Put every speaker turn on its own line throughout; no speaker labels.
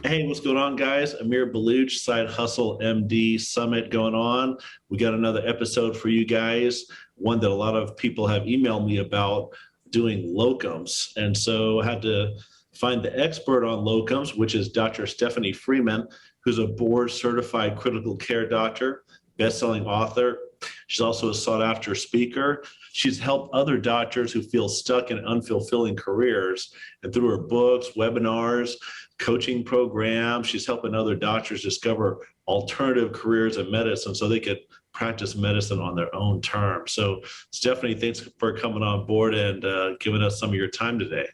Hey, what's going on, guys? Amir Baluch, Side Hustle MD Summit going on. We got another episode for you guys, one that a lot of people have emailed me about doing locums. And so I had to find the expert on locums, which is Dr. Stephanie Freeman, who's a board certified critical care doctor, best-selling author. She's also a sought-after speaker. She's helped other doctors who feel stuck in unfulfilling careers. And through her books, webinars, coaching programs, she's helping other doctors discover alternative careers in medicine so they could practice medicine on their own terms. So Stephanie, thanks for coming on board and giving us some of your time today.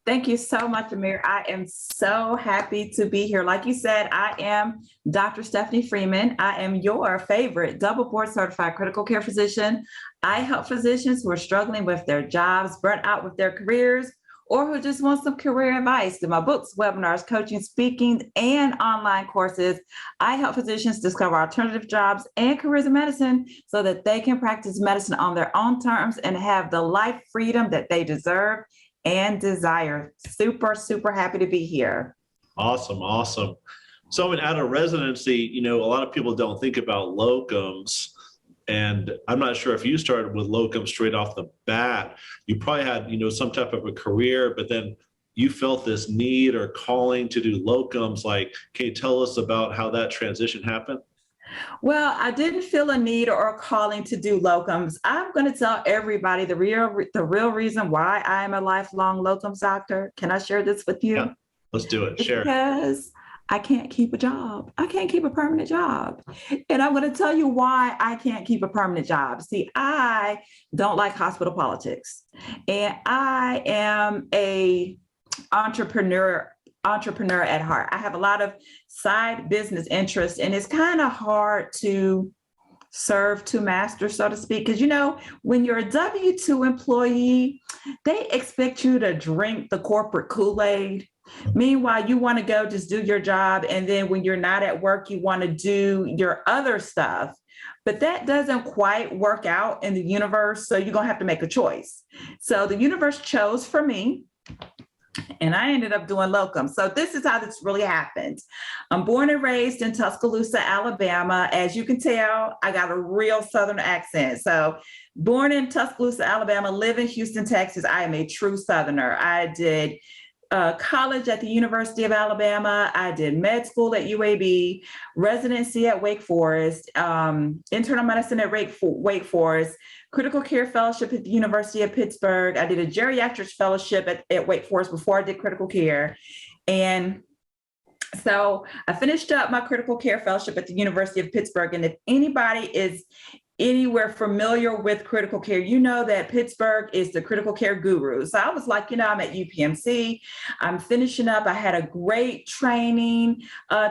Thank you so much, Amir. I am so happy to be here. Like you said, I am Dr. Stephanie Freeman. I am your favorite double board certified critical care physician. I help physicians who are struggling with their jobs, burnt out with their careers, or who just want some career advice. Through my books, webinars, coaching, speaking, and online courses, I help physicians discover alternative jobs and careers in medicine so that they can practice medicine on their own terms and have the life freedom that they deserve and desire. Super, super happy to be here.
Awesome, awesome. So I mean, out of residency, a lot of people don't think about locums. And I'm not sure if you started with locums straight off the bat. You probably had, some type of a career, but then you felt this need or calling to do locums. Like, can you tell us about how that transition happened?
Well, I didn't feel a need or a calling to do locums. I'm going to tell everybody the real reason why I am a lifelong locums doctor. Can I share this with you?
Yeah, let's do it. Share.
Because I can't keep a job. I can't keep a permanent job. And I'm going to tell you why I can't keep a permanent job. See, I don't like hospital politics. And I am a entrepreneur at heart. I have a lot of side business interests, and it's kind of hard to serve two masters, so to speak. Because, when you're a W-2 employee, they expect you to drink the corporate Kool-Aid. Meanwhile, you want to go just do your job. And then when you're not at work, you want to do your other stuff. But that doesn't quite work out in the universe. So you're going to have to make a choice. So the universe chose for me. And I ended up doing locum. So this is how this really happened. I'm born and raised in Tuscaloosa, Alabama. As you can tell, I got a real Southern accent. So born in Tuscaloosa, Alabama, live in Houston, Texas. I am a true Southerner. I did college at the University of Alabama. I did med school at UAB, residency at Wake Forest, internal medicine at Wake Forest, critical care fellowship at the University of Pittsburgh. I did a geriatrics fellowship at Wake Forest before I did critical care. And so I finished up my critical care fellowship at the University of Pittsburgh. And if anybody is anywhere familiar with critical care, you know that Pittsburgh is the critical care guru. So I was like, I'm at UPMC, I'm finishing up. I had a great training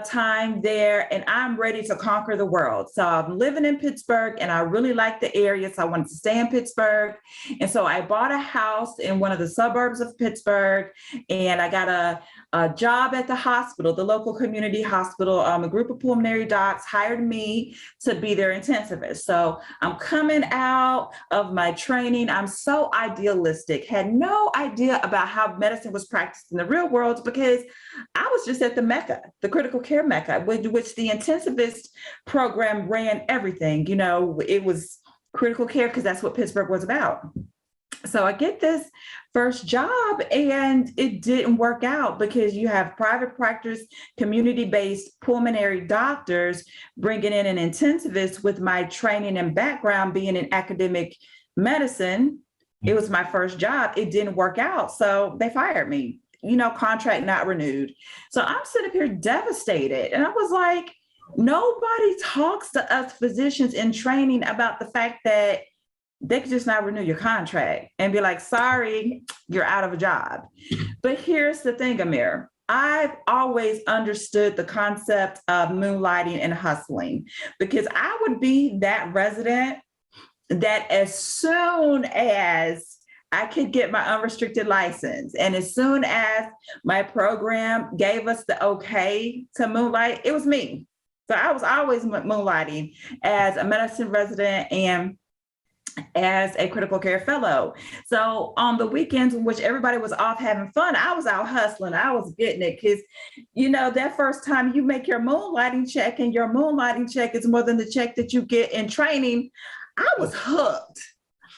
time there, and I'm ready to conquer the world. So I'm living in Pittsburgh, and I really like the area, so I wanted to stay in Pittsburgh. And so I bought a house in one of the suburbs of Pittsburgh, and I got a job at the hospital, the local community hospital. A group of pulmonary docs hired me to be their intensivist. So I'm coming out of my training. I'm so idealistic, had no idea about how medicine was practiced in the real world because I was just at the Mecca, the critical care Mecca, which the intensivist program ran everything. It was critical care because that's what Pittsburgh was about. So I get this first job and it didn't work out because you have private practice, community-based pulmonary doctors bringing in an intensivist with my training and background being in academic medicine. It was my first job. It didn't work out. So they fired me, contract not renewed. So I'm sitting here devastated. And I was like, nobody talks to us physicians in training about the fact that they could just not renew your contract and be like, sorry, you're out of a job. But here's the thing, Amir. I've always understood the concept of moonlighting and hustling because I would be that resident that as soon as I could get my unrestricted license and as soon as my program gave us the okay to moonlight, it was me. So I was always moonlighting as a medicine resident and as a critical care fellow. So on the weekends in which everybody was off having fun, I was out hustling. I was getting it because, that first time you make your moonlighting check, and your moonlighting check is more than the check that you get in training, I was hooked.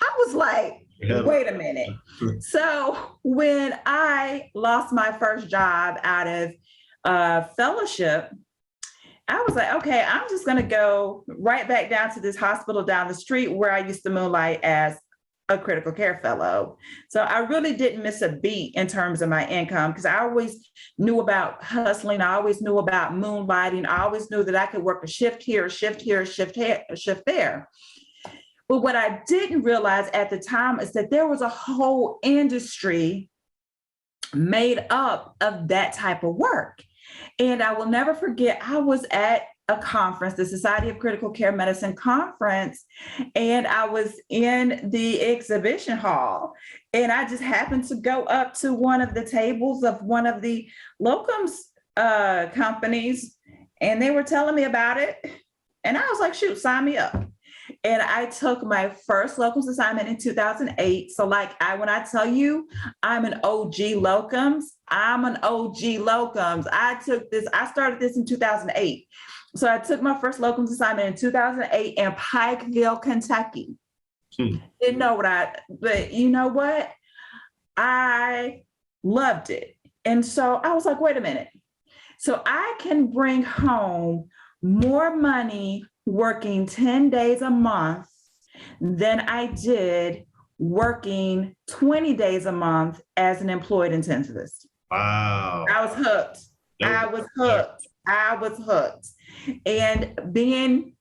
I was like,
Yeah.
wait a minute. So when I lost my first job out of fellowship, I was like, okay, I'm just going to go right back down to this hospital down the street where I used to moonlight as a critical care fellow. So I really didn't miss a beat in terms of my income, because I always knew about hustling. I always knew about moonlighting. I always knew that I could work a shift here, a shift here, a shift here, a shift there. But what I didn't realize at the time is that there was a whole industry made up of that type of work. And I will never forget, I was at a conference, the Society of Critical Care Medicine conference, and I was in the exhibition hall. And I just happened to go up to one of the tables of one of the locums companies, and they were telling me about it. And I was like, shoot, sign me up. And I took my first locums assignment in 2008. So when I tell you I'm an OG locums, I'm an OG locums. I started this in 2008. So I took my first locums assignment in 2008 in Pikeville, Kentucky. Didn't know but you know what? I loved it. And so I was like, wait a minute. So I can bring home more money working 10 days a month than I did working 20 days a month as an employed intensivist.
Wow.
I was hooked. I was hooked. And doing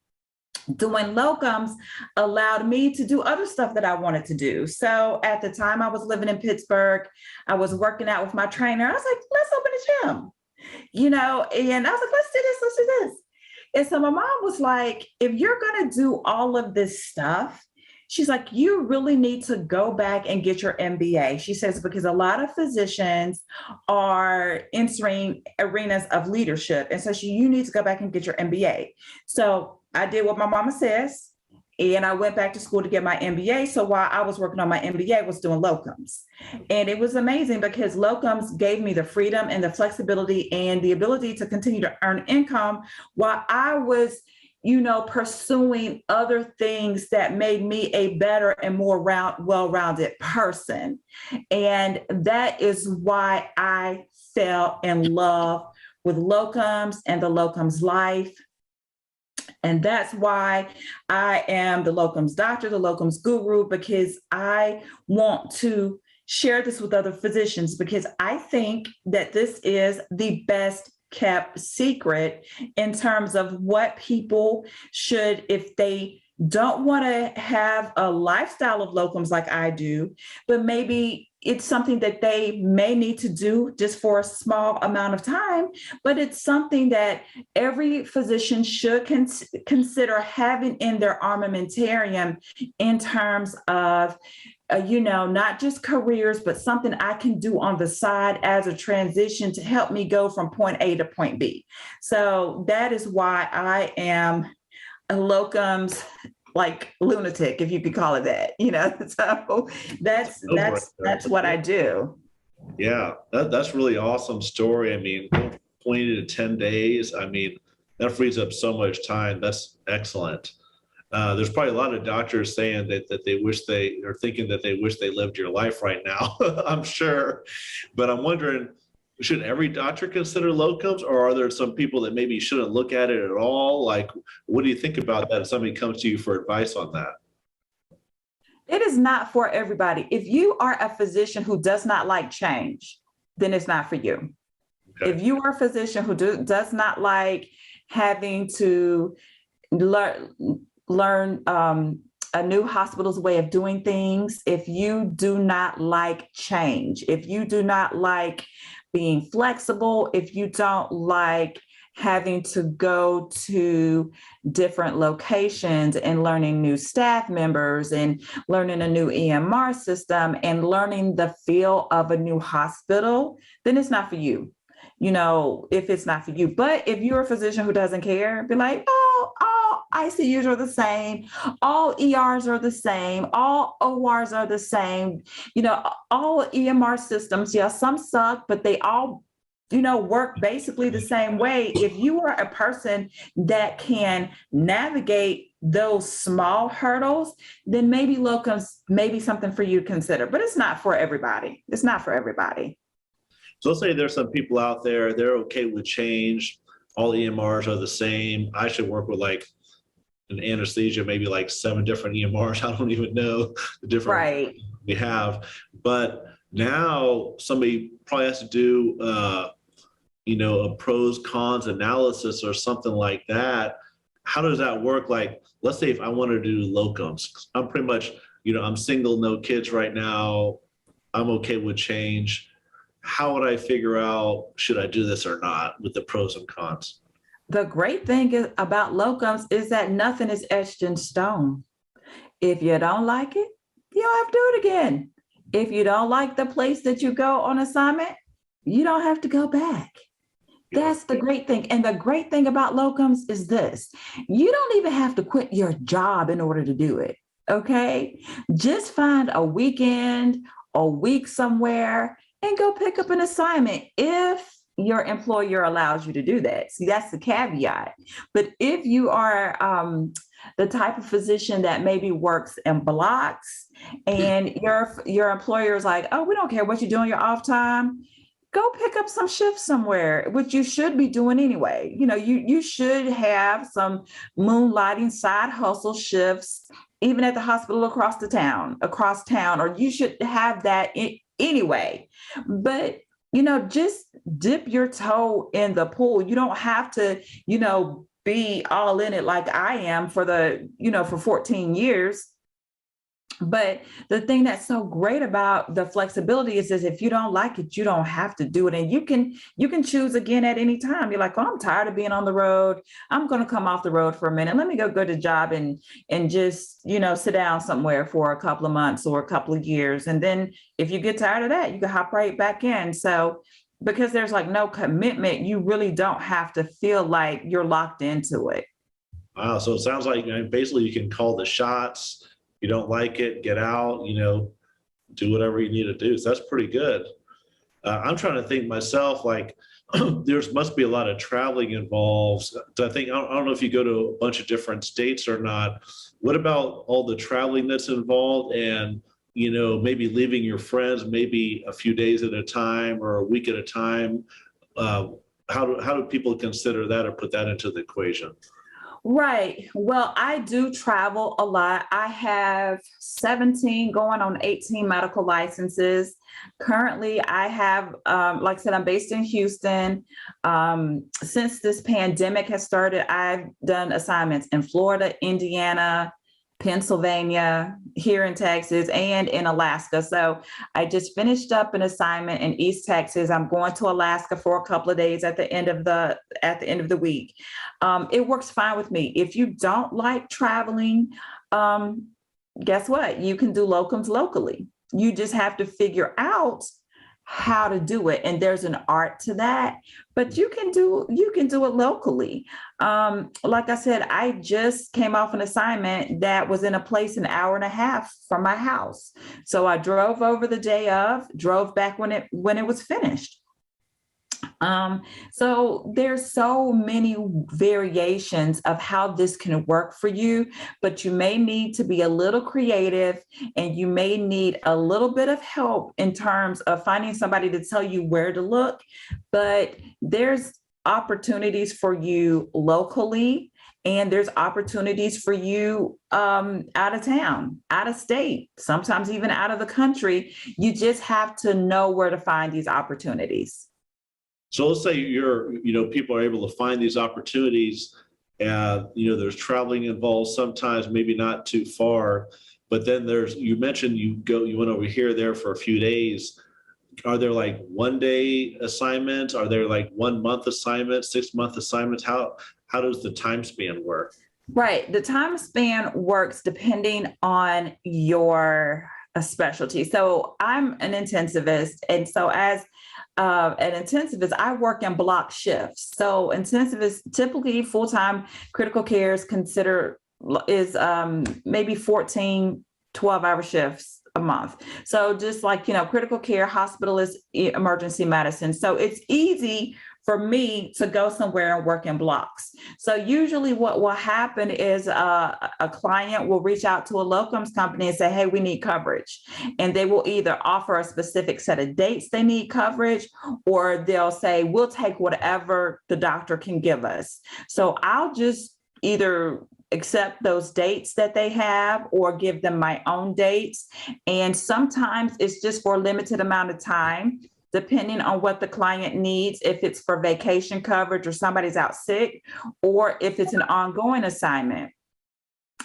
locums allowed me to do other stuff that I wanted to do. So at the time I was living in Pittsburgh, I was working out with my trainer. I was like, let's open a gym, and I was like, let's do this. And so my mom was like, if you're going to do all of this stuff, she's like, you really need to go back and get your MBA. She says, because a lot of physicians are entering arenas of leadership. And so you need to go back and get your MBA. So I did what my mama says. And I went back to school to get my MBA. So while I was working on my MBA, I was doing locums. And it was amazing because locums gave me the freedom and the flexibility and the ability to continue to earn income while I was, pursuing other things that made me a better and more well-rounded person. And that is why I fell in love with locums and the locums life. And that's why I am the locums doctor, the locums guru, because I want to share this with other physicians, because I think that this is the best kept secret in terms of what people should, if they don't want to have a lifestyle of locums like I do, but maybe it's something that they may need to do just for a small amount of time, but it's something that every physician should consider having in their armamentarium in terms of, not just careers, but something I can do on the side as a transition to help me go from point A to point B. So that is why I am a locums like lunatic, if you could call it that, so that's what I do.
Yeah, that's really awesome story. I mean, 20 to 10 days. I mean, that frees up so much time. That's excellent. There's probably a lot of doctors saying that they wish they are thinking that they wish they lived your life right now. I'm sure, but I'm wondering, should every doctor consider locums, or are there some people that maybe shouldn't look at it at all? Like, what do you think about that if somebody comes to you for advice on that?
It is not for everybody. If you are a physician who does not like change, then it's not for you. Okay. If you are a physician who does not like having to learn a new hospital's way of doing things, if you do not like change, if you do not like being flexible, if you don't like having to go to different locations and learning new staff members and learning a new EMR system and learning the feel of a new hospital, then it's not for you. If it's not for you. But if you're a physician who doesn't care, be like, ICUs are the same, all ERs are the same, all ORs are the same, all EMR systems. Yeah, some suck, but they all work basically the same way. If you are a person that can navigate those small hurdles, then maybe locums may be something for you to consider, but it's not for everybody. It's not for everybody.
So let's say there's some people out there, they're okay with change. All EMRs are the same. I should work with like an anesthesia, maybe like 7 different EMRs. I don't even know the different
Right.
we have. But now somebody probably has to do, a pros cons analysis or something like that. How does that work? Like, let's say if I want to do locums, I'm pretty much, I'm single, no kids right now. I'm okay with change. How would I figure out, should I do this or not, with the pros and cons?
The great thing about locums is that nothing is etched in stone. If you don't like it, you don't have to do it again. If you don't like the place that you go on assignment, you don't have to go back. That's the great thing. And the great thing about locums is this: you don't even have to quit your job in order to do it. Okay. Just find a weekend, a week somewhere, and go pick up an assignment if your employer allows you to do that. See, that's the caveat. But if you are the type of physician that maybe works in blocks and your employer is like, oh, we don't care what you do on your off time, go pick up some shifts somewhere, which you should be doing anyway. You should have some moonlighting side hustle shifts, even at the hospital across town, or you should have that anyway. But, just dip your toe in the pool. You don't have to, be all in it like I am for 14 years. But the thing that's so great about the flexibility is if you don't like it, you don't have to do it. And you can choose again at any time. You're like, oh, I'm tired of being on the road. I'm going to come off the road for a minute. Let me go to a job and just, sit down somewhere for a couple of months or a couple of years. And then if you get tired of that, you can hop right back in. So because there's like no commitment, you really don't have to feel like you're locked into it.
Wow. So it sounds like basically you can call the shots. You don't like it, get out, do whatever you need to do. So that's pretty good. I'm trying to think myself, like there's must be a lot of traveling involved. I don't know if you go to a bunch of different states or not. What about all the traveling that's involved and, maybe leaving your friends, maybe a few days at a time or a week at a time? How do people consider that or put that into the equation?
Right. Well, I do travel a lot. I have 17 going on 18 medical licenses. Currently, I have, like I said, I'm based in Houston. Since this pandemic has started, I've done assignments in Florida, Indiana, Pennsylvania, here in Texas, and in Alaska. So I just finished up an assignment in East Texas. I'm going to Alaska for a couple of days at the end of the week. It works fine with me. If you don't like traveling, guess what? You can do locums locally. You just have to figure out how to do it. And there's an art to that, but you can do it locally. Like I said, I just came off an assignment that was in a place an hour and a half from my house. So I drove over the day of, drove back when it was finished. So there's so many variations of how this can work for you, but you may need to be a little creative and you may need a little bit of help in terms of finding somebody to tell you where to look. But there's opportunities for you locally, and there's opportunities for you out of town, out of state, sometimes even out of the country. You just have to know where to find these opportunities.
So let's say people are able to find these opportunities and, there's traveling involved sometimes, maybe not too far, but then you mentioned you went over here, there for a few days. Are there like 1-day assignments? Are there like 1 month assignments, 6-month assignments? How does the time span work?
Right. The time span works depending on your a specialty. So I'm an intensivist. And so as an intensivist, I work in block shifts. So intensivists typically full-time critical care is considered is maybe 14, 12-hour shifts a month. So just like, critical care, hospitalist, emergency medicine. So it's easy for me to go somewhere and work in blocks. So usually what will happen is a client will reach out to a locums company and say, hey, we need coverage. And they will either offer a specific set of dates they need coverage, or they'll say, we'll take whatever the doctor can give us. So I'll just either accept those dates that they have or give them my own dates. And sometimes it's just for a limited amount of time, depending on what the client needs, if it's for vacation coverage or somebody's out sick, or if it's an ongoing assignment.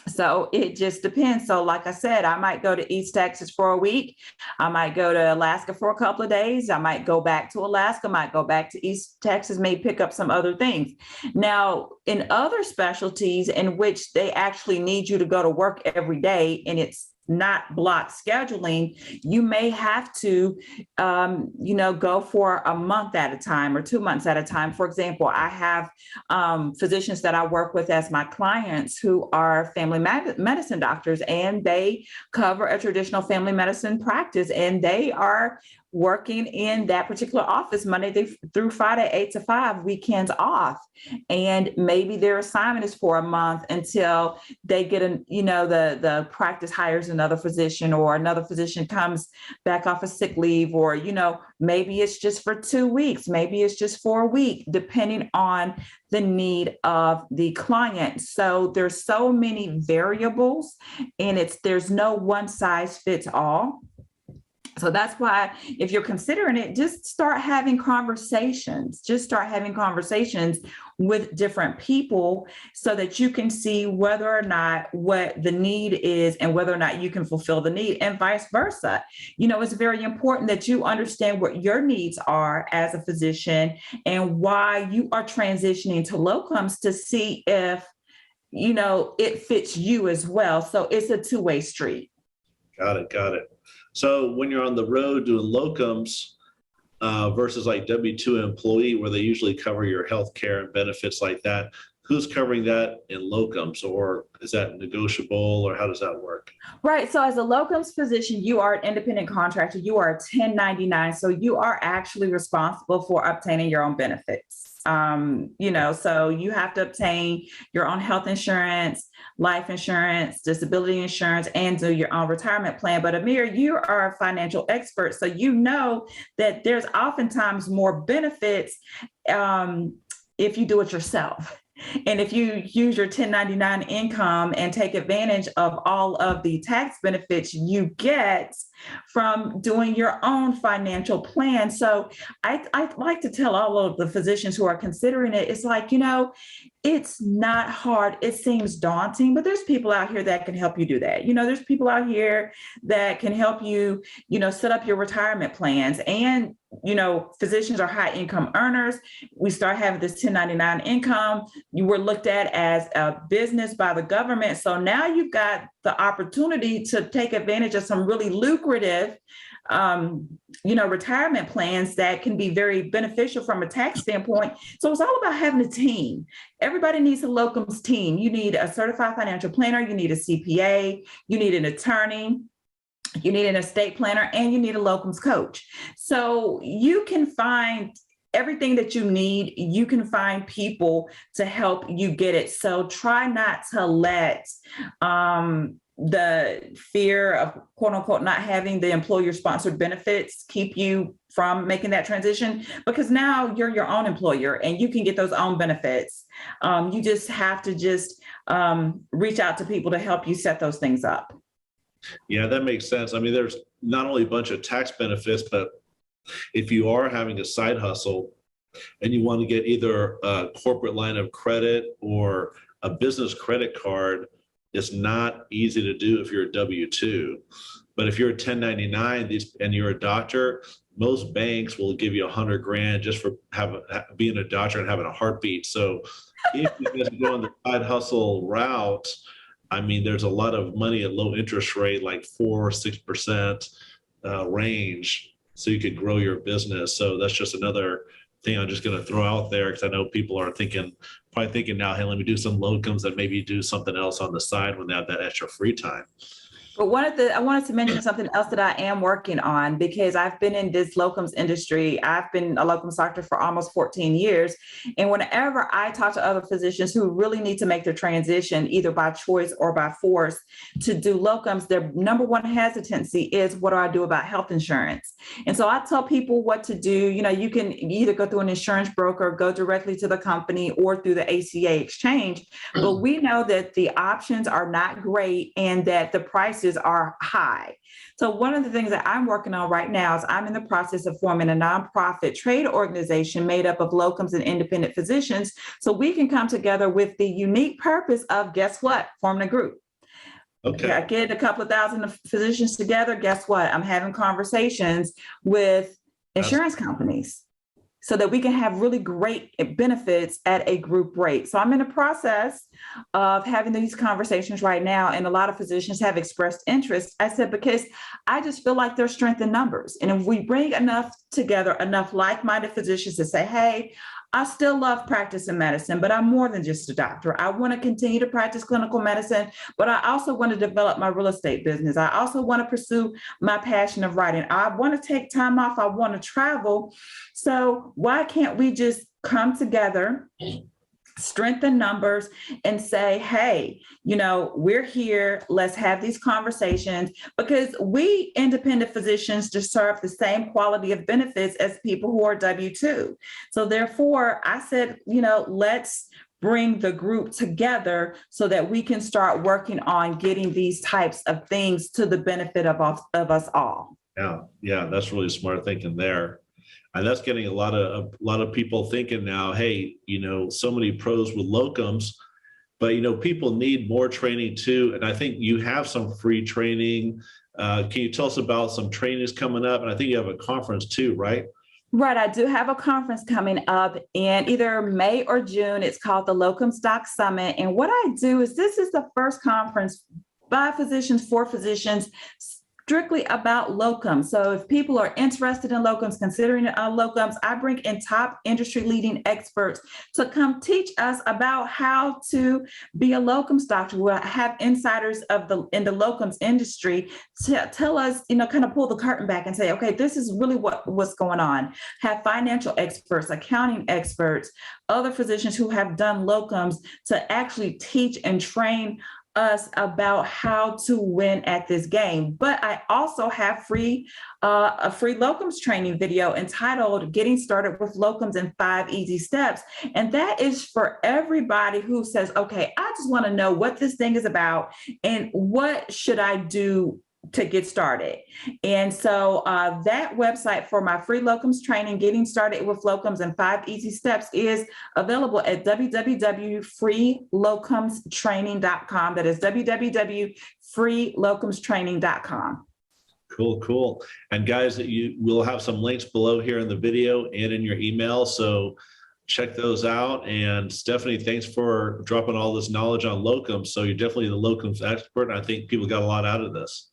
So it just depends. So like I said, I might go to East Texas for a week. I might go to Alaska for a couple of days. I might go back to Alaska, might go back to East Texas, may pick up some other things. Now, in other specialties in which they actually need you to go to work every day and it's not block scheduling, you may have to, go for a month at a time or 2 months at a time. For example, I have physicians that I work with as my clients who are family medicine doctors, and they cover a traditional family medicine practice, and they are working in that particular office Monday through Friday, 8 to 5, weekends off. And maybe their assignment is for a month until they get the practice hires another physician, or another physician comes back off of sick leave, or, maybe it's just for 2 weeks, maybe it's just for a week, depending on the need of the client. So there's so many variables, and there's no one size fits all. So that's why, if you're considering it, just start having conversations. Just start having conversations with different people so that you can see whether or not what the need is and whether or not you can fulfill the need, and vice versa. It's very important that you understand what your needs are as a physician and why you are transitioning to locums, to see if, it fits you as well. So it's a two-way street.
Got it. So when you're on the road doing locums versus like W-2 employee, where they usually cover your health care and benefits like that, who's covering that in locums, or is that negotiable, or how does that work?
Right. So as a locums physician, you are an independent contractor. You are a 1099. So you are actually responsible for obtaining your own benefits. So you have to obtain your own health insurance, life insurance, disability insurance, and do your own retirement plan. But Amir, you are a financial expert, so you know that there's oftentimes more benefits if you do it yourself. And if you use your 1099 income and take advantage of all of the tax benefits you get from doing your own financial plan. So I like to tell all of the physicians who are considering it, it's like, it's not hard. It seems daunting, but there's people out here that can help you do that. There's people out here that can help you, set up your retirement plans. And physicians are high income earners. We start having this 1099 income. You were looked at as a business by the government. So now you've got the opportunity to take advantage of some really lucrative, retirement plans that can be very beneficial from a tax standpoint. So it's all about having a team. Everybody needs a locums team. You need a certified financial planner. You need a CPA. You need an attorney. You need an estate planner, and you need a locums coach. So you can find everything that you need. You can find people to help you get it. So try not to let the fear of, quote unquote, not having the employer sponsored benefits keep you from making that transition, because now you're your own employer and you can get those own benefits. You just have to reach out to people to help you set those things up.
Yeah, that makes sense. I mean, there's not only a bunch of tax benefits, but if you are having a side hustle and you want to get either a corporate line of credit or a business credit card, it's not easy to do if you're a W-2. But if you're a 1099 and you're a doctor, most banks will give you $100,000 just for being a doctor and having a heartbeat. So if you guys go on the side hustle route, I mean, there's a lot of money at low interest rate, like 4 or 6% range, so you could grow your business. So that's just another thing I'm just going to throw out there, because I know people are probably thinking now, hey, let me do some locums and maybe do something else on the side when they have that extra free time.
But I wanted to mention something else that I am working on, because I've been in this locums industry. I've been a locums doctor for almost 14 years. And whenever I talk to other physicians who really need to make the transition, either by choice or by force, to do locums, their number one hesitancy is, what do I do about health insurance? And so I tell people what to do. You can either go through an insurance broker, go directly to the company, or through the ACA exchange. But we know that the options are not great and that the prices are high. So one of the things that I'm working on right now is I'm in the process of forming a nonprofit trade organization made up of locums and independent physicians, so we can come together with the unique purpose of, guess what, forming a group.
Okay.
I get a couple of thousand physicians together. Guess what? I'm having conversations with insurance companies, so that we can have really great benefits at a group rate. So I'm in the process of having these conversations right now, and a lot of physicians have expressed interest. I said, because I just feel like there's strength in numbers. And if we bring enough together, enough like-minded physicians to say, hey, I still love practicing medicine, but I'm more than just a doctor. I want to continue to practice clinical medicine, but I also want to develop my real estate business. I also want to pursue my passion of writing. I want to take time off. I want to travel. So why can't we just come together, strengthen numbers, and say, hey, we're here, let's have these conversations, because we independent physicians deserve the same quality of benefits as people who are W-2. So therefore, I said, let's bring the group together so that we can start working on getting these types of things to the benefit of us all.
Yeah, that's really smart thinking there. And that's getting a lot of people thinking now, hey, so many pros with locums, but people need more training too. And I think you have some free training. Can you tell us about some trainings coming up? And I think you have a conference too, right?
Right. I do have a conference coming up in either May or June. It's called the Locums Doc Summit. And what I do is, this is the first conference by physicians for physicians, strictly about locums. So if people are interested in locums, considering locums, I bring in top industry leading experts to come teach us about how to be a locums doctor. We'll have insiders in the locums industry to tell us, kind of pull the curtain back and say, okay, this is really what's going on. Have financial experts, accounting experts, other physicians who have done locums to actually teach and train us about how to win at this game. But I also have a free locums training video entitled Getting Started with Locums in 5 Easy Steps. And that is for everybody who says, okay, I just want to know what this thing is about and what should I do to get started. And so that website for my free locums training, Getting Started with Locums in 5 Easy Steps, is available at www.freelocumstraining.com. That is www.freelocumstraining.com.
Cool. And guys, we'll have some links below here in the video and in your email. So check those out. And Stephanie, thanks for dropping all this knowledge on locums. So you're definitely the locums expert. And I think people got a lot out of this.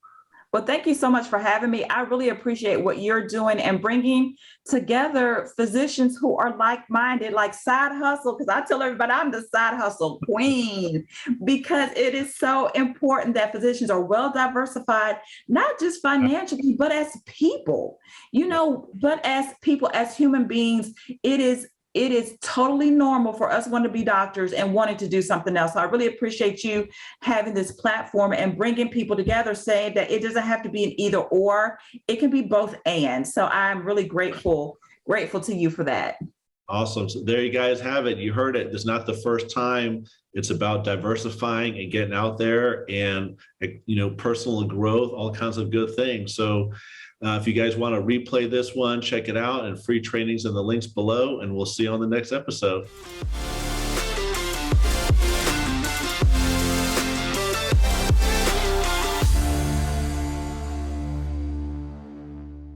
Well, thank you so much for having me. I really appreciate what you're doing and bringing together physicians who are like-minded, like Side Hustle, because I tell everybody I'm the Side Hustle queen, because it is so important that physicians are well diversified, not just financially, but as people, as human beings. It is totally normal for us wanting to be doctors and wanting to do something else. So I really appreciate you having this platform and bringing people together, saying that it doesn't have to be an either or, it can be both and. So I'm really grateful to you for that.
Awesome. So there you guys have it. You heard it. This is not the first time. It's about diversifying and getting out there and, personal growth, all kinds of good things. So if you guys want to replay this one, check it out, and free trainings in the links below, and we'll see you on the next episode.